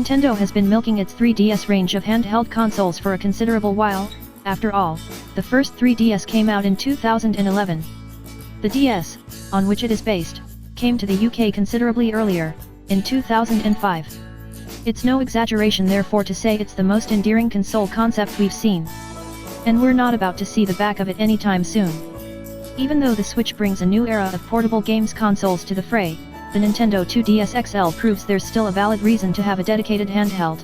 Nintendo has been milking its 3DS range of handheld consoles for a considerable while. After all, the first 3DS came out in 2011. The DS, on which it is based, came to the UK considerably earlier, in 2005. It's no exaggeration therefore to say it's the most endearing console concept we've seen. And we're not about to see the back of it anytime soon. Even though the Switch brings a new era of portable games consoles to the fray, the Nintendo 2DS XL proves there's still a valid reason to have a dedicated handheld.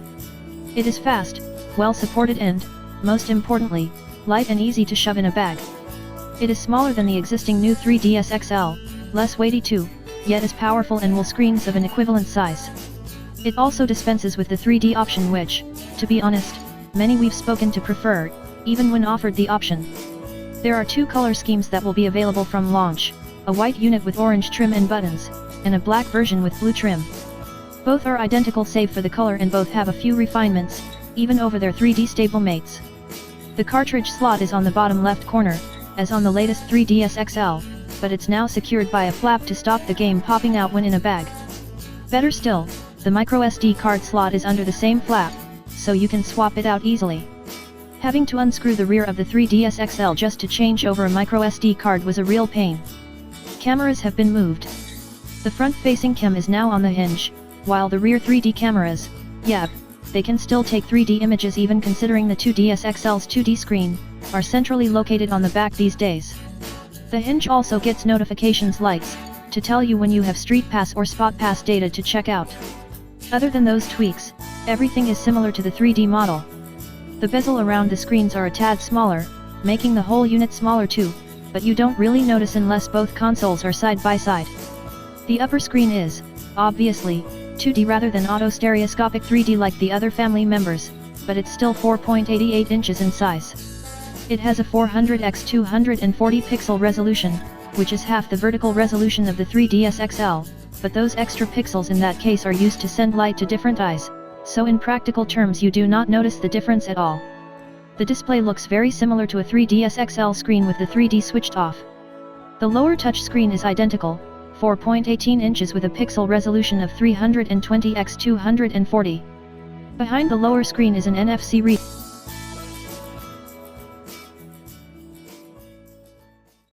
It is fast, well supported and, most importantly, light and easy to shove in a bag. It is smaller than the existing new 3DS XL, less weighty too, yet as powerful and will screens of an equivalent size. It also dispenses with the 3D option which, to be honest, many we've spoken to prefer, even when offered the option. There are two color schemes that will be available from launch, a white unit with orange trim and buttons, and a black version with blue trim. Both are identical save for the color and both have a few refinements, even over their 3D stable mates. The cartridge slot is on the bottom left corner, as on the latest 3DS XL, but it's now secured by a flap to stop the game popping out when in a bag. Better still, the microSD card slot is under the same flap, so you can swap it out easily. Having to unscrew the rear of the 3DS XL just to change over a microSD card was a real pain. Cameras have been moved. The front-facing cam is now on the hinge, while the rear 3D cameras, yep, they can still take 3D images even considering the 2DS XL's 2D screen, are centrally located on the back these days. The hinge also gets notifications lights, to tell you when you have Street Pass or Spot Pass data to check out. Other than those tweaks, everything is similar to the 3D model. The bezel around the screens are a tad smaller, making the whole unit smaller too, but you don't really notice unless both consoles are side by side. The upper screen is, obviously, 2D rather than auto-stereoscopic 3D like the other family members, but it's still 4.88 inches in size. It has a 400x 240 pixel resolution, which is half the vertical resolution of the 3DS XL, but those extra pixels in that case are used to send light to different eyes, so in practical terms you do not notice the difference at all. The display looks very similar to a 3DS XL screen with the 3D switched off. The lower touch screen is identical, 4.18 inches with a pixel resolution of 320x 240. Behind the lower screen is an NFC reader.